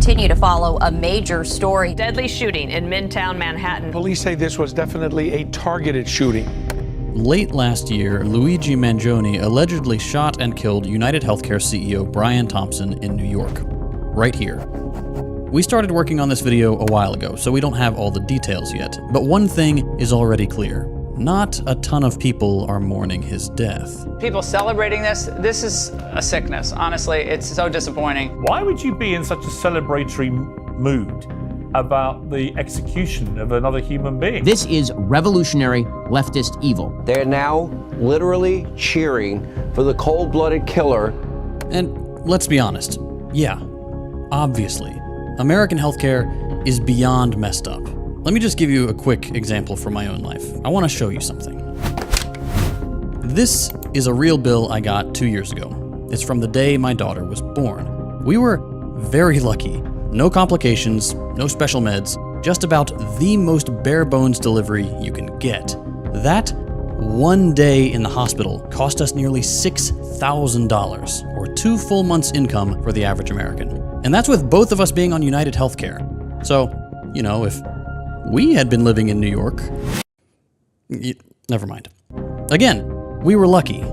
continue to follow a major story. Deadly shooting in Midtown Manhattan. Police say this was definitely a targeted shooting. Late last year, Luigi Mangione allegedly shot and killed United Healthcare CEO Brian Thompson in New York. Right here. We started working on this video a while ago, so we don't have all the details yet. But one thing is already clear. Not a ton of people are mourning his death. People celebrating this is a sickness. Honestly, it's so disappointing. Why would you be in such a celebratory mood about the execution of another human being? This is revolutionary leftist evil. They're now literally cheering for the cold-blooded killer. And let's be honest. Yeah, obviously, American healthcare is beyond messed up. Let me just give you a quick example from my own life. I want to show you something. This is a real bill I got 2 years ago. It's from the day my daughter was born. We were very lucky. No complications, no special meds, just about the most bare-bones delivery you can get. That one day in the hospital cost us nearly $6,000, or 2 full months' income for the average American. And that's with both of us being on United Healthcare. So, you know, if we had been living in New York... Never mind. Again, we were lucky.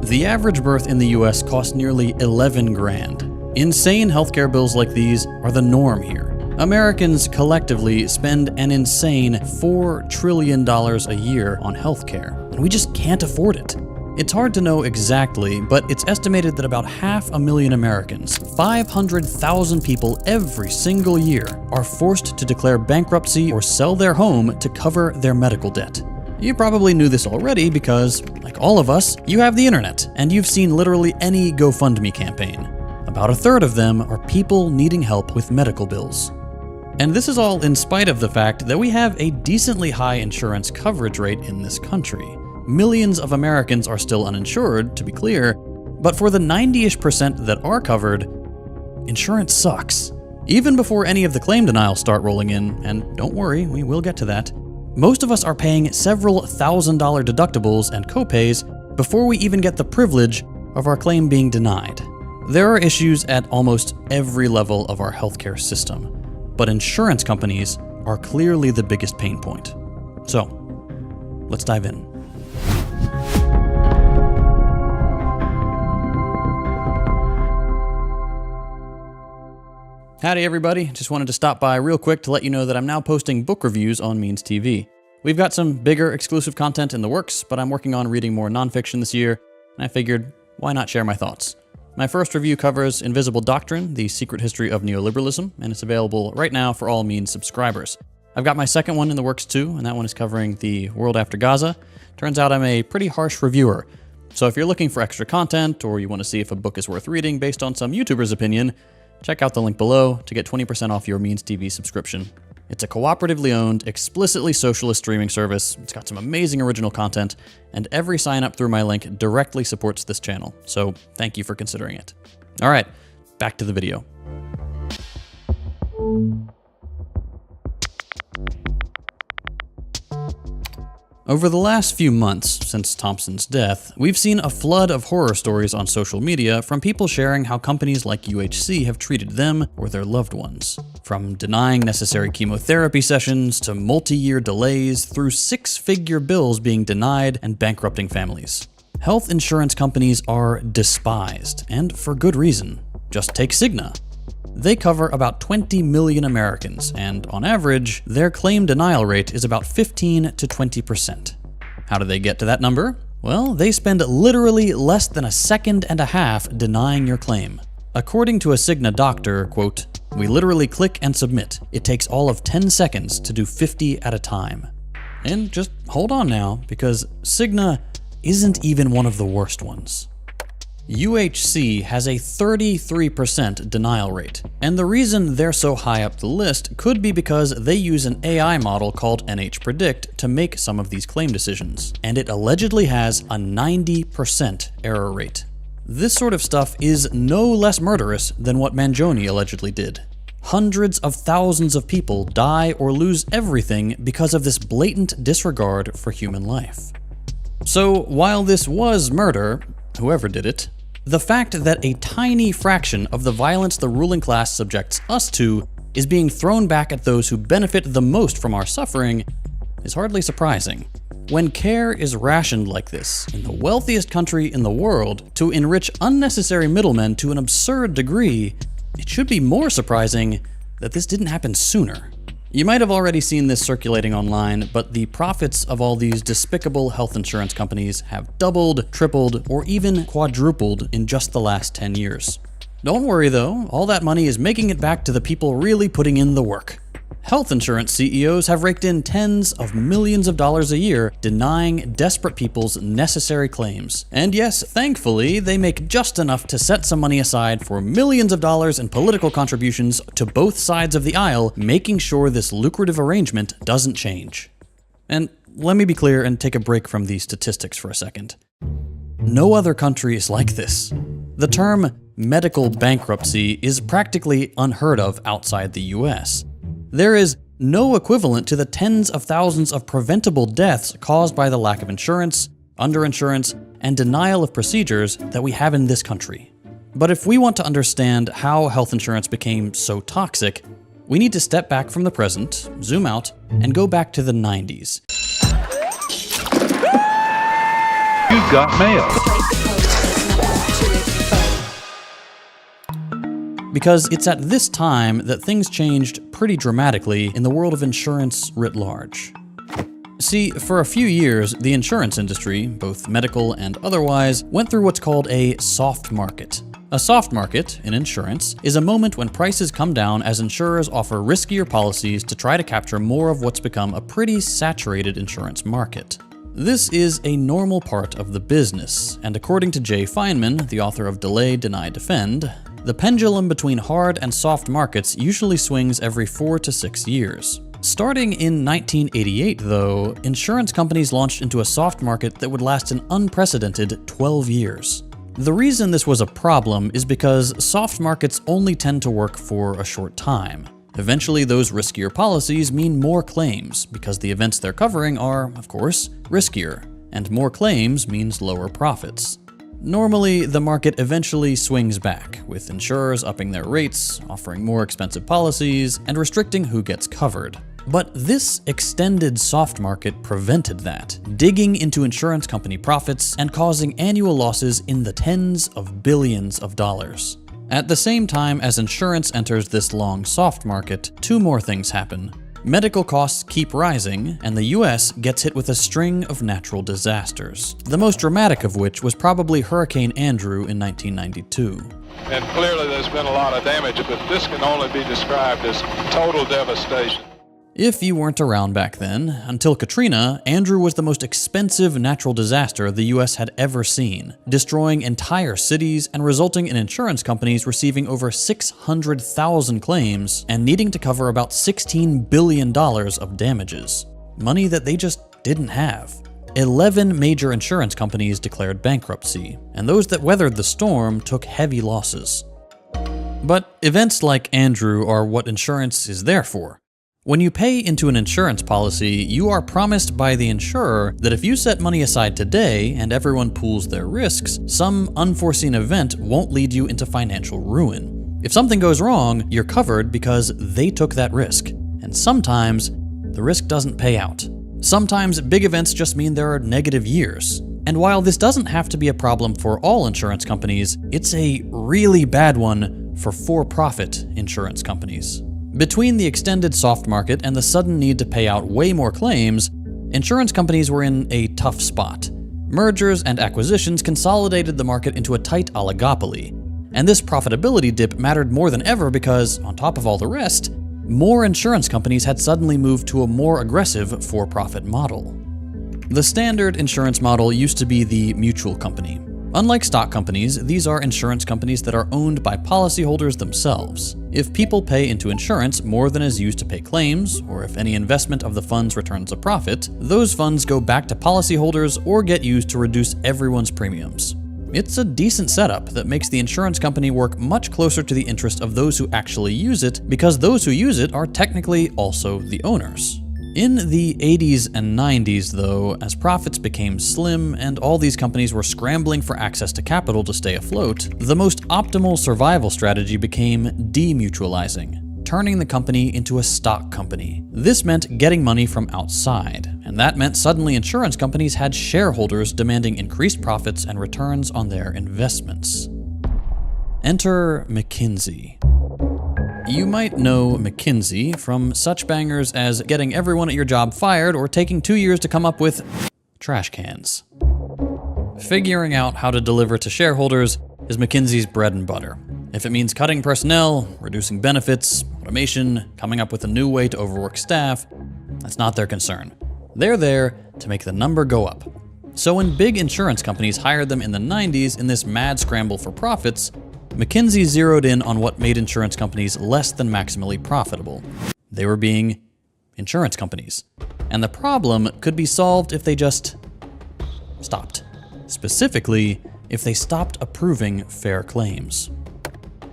The average birth in the US cost nearly 11 grand. Insane healthcare bills like these are the norm here. Americans collectively spend an insane $4 trillion a year on healthcare, and we just can't afford it. It's hard to know exactly, but it's estimated that about 500,000 Americans, 500,000 people every single year, are forced to declare bankruptcy or sell their home to cover their medical debt. You probably knew this already because, like all of us, you have the internet, and you've seen literally any GoFundMe campaign. About a third of them are people needing help with medical bills. And this is all in spite of the fact that we have a decently high insurance coverage rate in this country. Millions of Americans are still uninsured, to be clear, but for the 90-ish% that are covered, insurance sucks. Even before any of the claim denials start rolling in, and don't worry, we will get to that, most of us are paying several $1,000 deductibles and copays before we even get the privilege of our claim being denied. There are issues at almost every level of our healthcare system, but insurance companies are clearly the biggest pain point. So, let's dive in. Howdy everybody, just wanted to stop by real quick to let you know that I'm now posting book reviews on Means TV. We've got some bigger exclusive content in the works, but I'm working on reading more nonfiction this year, and I figured, why not share my thoughts? My first review covers Invisible Doctrine, The Secret History of Neoliberalism, and it's available right now for all Means subscribers. I've got my second one in the works too, and that one is covering The World After Gaza. Turns out I'm a pretty harsh reviewer, so if you're looking for extra content, or you want to see if a book is worth reading based on some YouTuber's opinion, check out the link below to get 20% off your Means TV subscription. It's a cooperatively owned, explicitly socialist streaming service. It's got some amazing original content, and every sign up through my link directly supports this channel, so thank you for considering it. All right, back to the video. Over the last few months since Thompson's death, we've seen a flood of horror stories on social media from people sharing how companies like UHC have treated them or their loved ones. From denying necessary chemotherapy sessions to multi-year delays through 6-figure bills being denied and bankrupting families. Health insurance companies are despised, and for good reason. Just take Cigna. They cover about 20 million Americans, and on average, their claim denial rate is about 15 to 20%. How do they get to that number? Well, they spend literally less than a second and a half denying your claim. According to a Cigna doctor, quote, "We literally click and submit. It takes all of 10 seconds to do 50 at a time." And just hold on now, because Cigna isn't even one of the worst ones. UHC has a 33% denial rate, and the reason they're so high up the list could be because they use an AI model called NHPredict to make some of these claim decisions, and it allegedly has a 90% error rate. This sort of stuff is no less murderous than what Mangione allegedly did. Hundreds of thousands of people die or lose everything because of this blatant disregard for human life. So while this was murder, whoever did it, The fact that a tiny fraction of the violence the ruling class subjects us to is being thrown back at those who benefit the most from our suffering is hardly surprising. When care is rationed like this in the wealthiest country in the world to enrich unnecessary middlemen to an absurd degree, it should be more surprising that this didn't happen sooner. You might have already seen this circulating online, but the profits of all these despicable health insurance companies have doubled, tripled, or even quadrupled in just the last 10 years. Don't worry though, all that money is making it back to the people really putting in the work. Health insurance CEOs have raked in tens of millions of dollars a year denying desperate people's necessary claims. And yes, thankfully, they make just enough to set some money aside for millions of dollars in political contributions to both sides of the aisle, making sure this lucrative arrangement doesn't change. And let me be clear and take a break from these statistics for a second. No other country is like this. The term medical bankruptcy is practically unheard of outside the US. There is no equivalent to the tens of thousands of preventable deaths caused by the lack of insurance, underinsurance, and denial of procedures that we have in this country. But if we want to understand how health insurance became so toxic, we need to step back from the present, zoom out, and go back to the 90s. You've got mail. Because it's at this time that things changed pretty dramatically in the world of insurance writ large. See, for a few years, the insurance industry, both medical and otherwise, went through what's called a soft market. A soft market, in insurance, is a moment when prices come down as insurers offer riskier policies to try to capture more of what's become a pretty saturated insurance market. This is a normal part of the business, and according to Jay Feinman, the author of Delay, Deny, Defend, the pendulum between hard and soft markets usually swings every 4 to 6 years. Starting in 1988, though, insurance companies launched into a soft market that would last an unprecedented 12 years. The reason this was a problem is because soft markets only tend to work for a short time. Eventually, those riskier policies mean more claims, because the events they're covering are, of course, riskier, and more claims means lower profits. Normally, the market eventually swings back, with insurers upping their rates, offering more expensive policies, and restricting who gets covered. But this extended soft market prevented that, digging into insurance company profits and causing annual losses in the tens of billions of dollars. At the same time as insurance enters this long soft market, two more things happen. Medical costs keep rising, and the US gets hit with a string of natural disasters, the most dramatic of which was probably Hurricane Andrew in 1992. And clearly there's been a lot of damage, but this can only be described as total devastation. If you weren't around back then, until Katrina, Andrew was the most expensive natural disaster the US had ever seen, destroying entire cities and resulting in insurance companies receiving over 600,000 claims and needing to cover about $16 billion of damages. Money that they just didn't have. 11 major insurance companies declared bankruptcy, and those that weathered the storm took heavy losses. But events like Andrew are what insurance is there for. When you pay into an insurance policy, you are promised by the insurer that if you set money aside today and everyone pools their risks, some unforeseen event won't lead you into financial ruin. If something goes wrong, you're covered because they took that risk. And sometimes, the risk doesn't pay out. Sometimes big events just mean there are negative years. And while this doesn't have to be a problem for all insurance companies, it's a really bad one for for-profit insurance companies. Between the extended soft market and the sudden need to pay out way more claims, insurance companies were in a tough spot. Mergers and acquisitions consolidated the market into a tight oligopoly, and this profitability dip mattered more than ever because, on top of all the rest, more insurance companies had suddenly moved to a more aggressive for-profit model. The standard insurance model used to be the mutual company. Unlike stock companies, these are insurance companies that are owned by policyholders themselves. If people pay into insurance more than is used to pay claims, or if any investment of the funds returns a profit, those funds go back to policyholders or get used to reduce everyone's premiums. It's a decent setup that makes the insurance company work much closer to the interest of those who actually use it, because those who use it are technically also the owners. In the 80s and 90s, though, as profits became slim and all these companies were scrambling for access to capital to stay afloat, the most optimal survival strategy became demutualizing, turning the company into a stock company. This meant getting money from outside, and that meant suddenly insurance companies had shareholders demanding increased profits and returns on their investments. Enter McKinsey. You might know McKinsey from such bangers as getting everyone at your job fired or taking 2 years to come up with trash cans. Figuring out how to deliver to shareholders is McKinsey's bread and butter. If it means cutting personnel, reducing benefits, automation, coming up with a new way to overwork staff, that's not their concern. They're there to make the number go up. So when big insurance companies hired them in the 90s in this mad scramble for profits, McKinsey zeroed in on what made insurance companies less than maximally profitable. They were being insurance companies. And the problem could be solved if they just stopped. Specifically, if they stopped approving fair claims.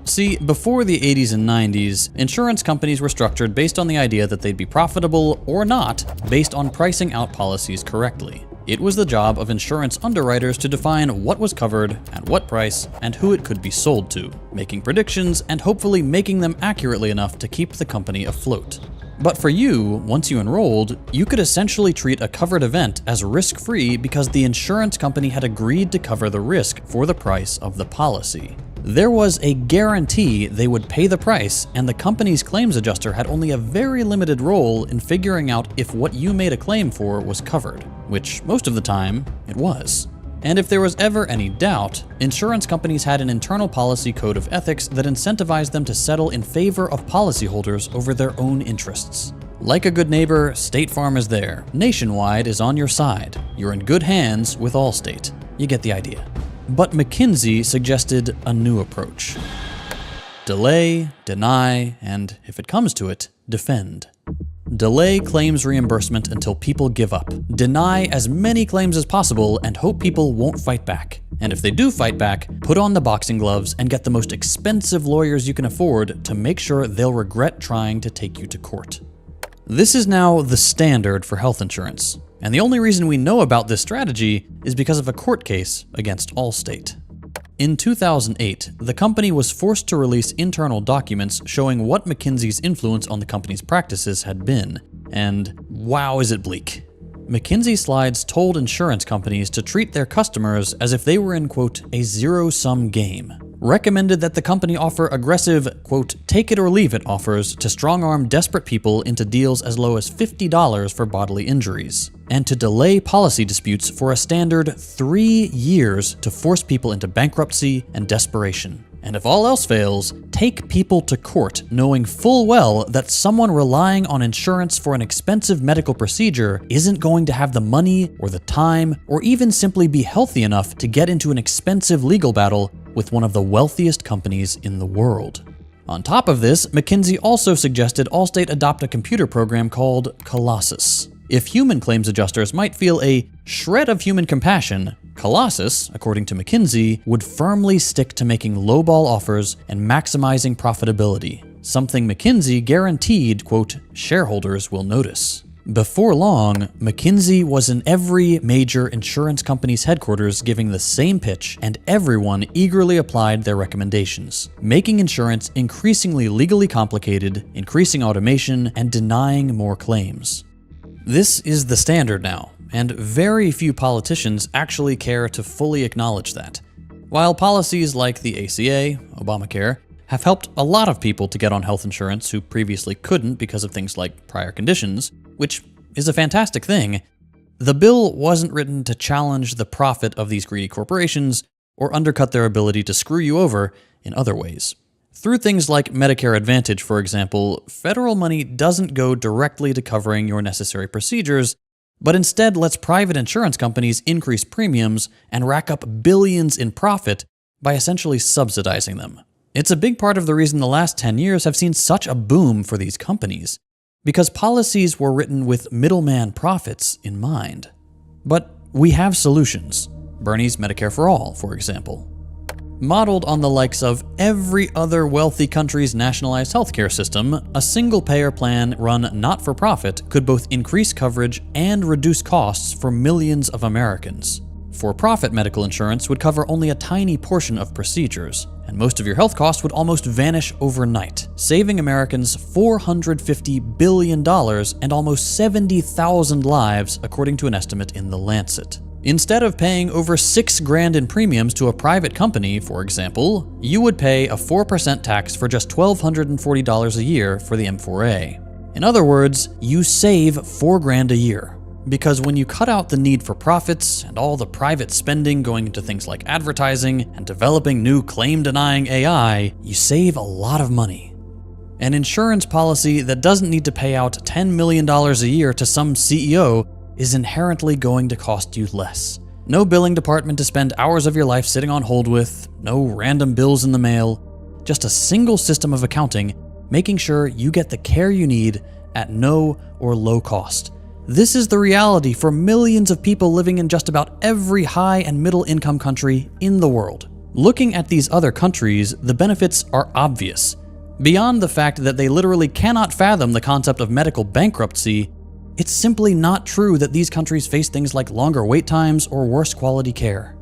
See, before the 80s and 90s, insurance companies were structured based on the idea that they'd be profitable or not based on pricing out policies correctly. It was the job of insurance underwriters to define what was covered, at what price, and who it could be sold to, making predictions and hopefully making them accurately enough to keep the company afloat. But for you, once you enrolled, you could essentially treat a covered event as risk-free because the insurance company had agreed to cover the risk for the price of the policy. There was a guarantee they would pay the price, and the company's claims adjuster had only a very limited role in figuring out if what you made a claim for was covered, which most of the time it was. And if there was ever any doubt, insurance companies had an internal policy code of ethics that incentivized them to settle in favor of policyholders over their own interests. Like a good neighbor, State Farm is there. Nationwide is on your side. You're in good hands with Allstate. You get the idea. But McKinsey suggested a new approach. Delay, deny, and if it comes to it, defend. Delay claims reimbursement until people give up. Deny as many claims as possible and hope people won't fight back. And if they do fight back, put on the boxing gloves and get the most expensive lawyers you can afford to make sure they'll regret trying to take you to court. This is now the standard for health insurance. And the only reason we know about this strategy is because of a court case against Allstate. In 2008, the company was forced to release internal documents showing what McKinsey's influence on the company's practices had been. And wow, is it bleak. McKinsey slides told insurance companies to treat their customers as if they were in, quote, a zero-sum game. Recommended that the company offer aggressive, quote, take it or leave it offers to strong-arm desperate people into deals as low as $50 for bodily injuries, and to delay policy disputes for a standard 3 years to force people into bankruptcy and desperation. And if all else fails, take people to court knowing full well that someone relying on insurance for an expensive medical procedure isn't going to have the money or the time or even simply be healthy enough to get into an expensive legal battle with one of the wealthiest companies in the world. On top of this, McKinsey also suggested Allstate adopt a computer program called Colossus. If human claims adjusters might feel a shred of human compassion, Colossus, according to McKinsey, would firmly stick to making lowball offers and maximizing profitability, something McKinsey guaranteed, quote, shareholders will notice. Before long, McKinsey was in every major insurance company's headquarters giving the same pitch, and everyone eagerly applied their recommendations, making insurance increasingly legally complicated, increasing automation, and denying more claims. This is the standard now, and very few politicians actually care to fully acknowledge that. While policies like the ACA, Obamacare, have helped a lot of people to get on health insurance who previously couldn't because of things like prior conditions, which is a fantastic thing, the bill wasn't written to challenge the profit of these greedy corporations or undercut their ability to screw you over in other ways. Through things like Medicare Advantage, for example, federal money doesn't go directly to covering your necessary procedures, but instead lets private insurance companies increase premiums and rack up billions in profit by essentially subsidizing them. It's a big part of the reason the last 10 years have seen such a boom for these companies, because policies were written with middleman profits in mind. But we have solutions. Bernie's Medicare for All, for example. Modeled on the likes of every other wealthy country's nationalized healthcare system, a single-payer plan run not-for-profit could both increase coverage and reduce costs for millions of Americans. For-profit medical insurance would cover only a tiny portion of procedures, and most of your health costs would almost vanish overnight, saving Americans $450 billion and almost 70,000 lives, according to an estimate in The Lancet. Instead of paying over $6,000 in premiums to a private company, for example, you would pay a 4% tax for just $1,240 a year for the M4A. In other words, you save $4,000 a year. Because when you cut out the need for profits and all the private spending going into things like advertising and developing new claim-denying AI, you save a lot of money. An insurance policy that doesn't need to pay out $10 million a year to some CEO is inherently going to cost you less. No billing department to spend hours of your life sitting on hold with, no random bills in the mail, just a single system of accounting, making sure you get the care you need at no or low cost. This is the reality for millions of people living in just about every high and middle income country in the world. Looking at these other countries, the benefits are obvious. Beyond the fact that they literally cannot fathom the concept of medical bankruptcy, it's simply not true that these countries face things like longer wait times or worse quality care.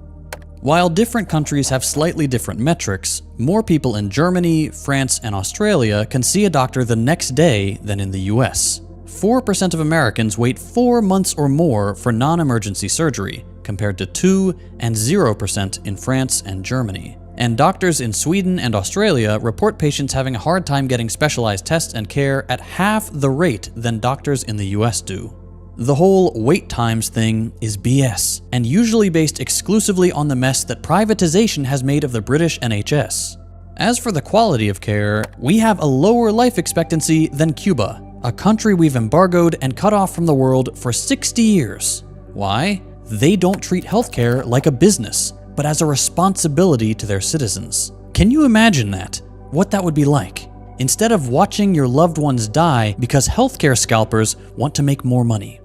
While different countries have slightly different metrics, more people in Germany, France, and Australia can see a doctor the next day than in the US. 4% of Americans wait 4 months or more for non-emergency surgery, compared to 2 and 0% in France and Germany. And doctors in Sweden and Australia report patients having a hard time getting specialized tests and care at half the rate than doctors in the US do. The whole wait times thing is BS, and usually based exclusively on the mess that privatization has made of the British NHS. As for the quality of care, we have a lower life expectancy than Cuba, a country we've embargoed and cut off from the world for 60 years. Why? They don't treat healthcare like a business, but as a responsibility to their citizens. Can you imagine that? What that would be like? Instead of watching your loved ones die because healthcare scalpers want to make more money.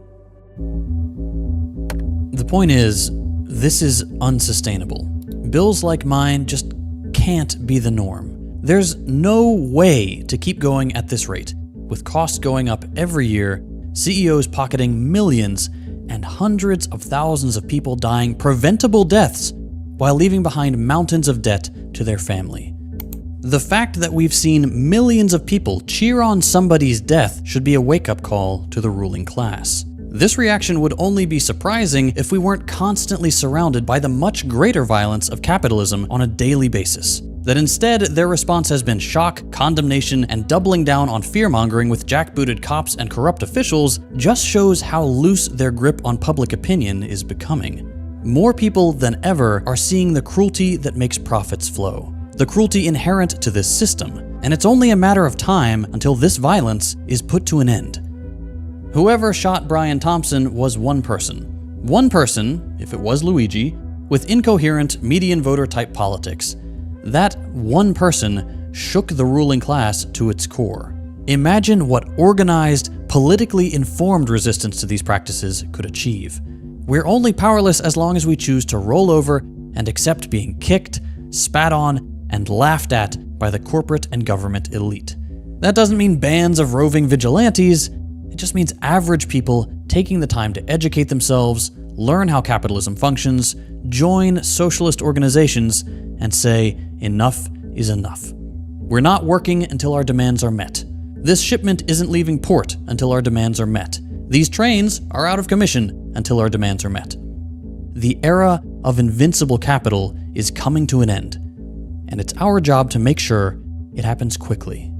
The point is, this is unsustainable. Bills like mine just can't be the norm. There's no way to keep going at this rate, with costs going up every year, CEOs pocketing millions, and hundreds of thousands of people dying preventable deaths while leaving behind mountains of debt to their family. The fact that we've seen millions of people cheer on somebody's death should be a wake-up call to the ruling class. This reaction would only be surprising if we weren't constantly surrounded by the much greater violence of capitalism on a daily basis. That instead, their response has been shock, condemnation, and doubling down on fear-mongering with jackbooted cops and corrupt officials just shows how loose their grip on public opinion is becoming. More people than ever are seeing the cruelty that makes profits flow, the cruelty inherent to this system, and it's only a matter of time until this violence is put to an end. Whoever shot Brian Thompson was one person. One person, if it was Luigi, with incoherent median voter type politics. That one person shook the ruling class to its core. Imagine what organized, politically informed resistance to these practices could achieve. We're only powerless as long as we choose to roll over and accept being kicked, spat on, and laughed at by the corporate and government elite. That doesn't mean bands of roving vigilantes. It just means average people taking the time to educate themselves, learn how capitalism functions, join socialist organizations, and say, enough is enough. We're not working until our demands are met. This shipment isn't leaving port until our demands are met. These trains are out of commission until our demands are met. The era of invincible capital is coming to an end, and it's our job to make sure it happens quickly.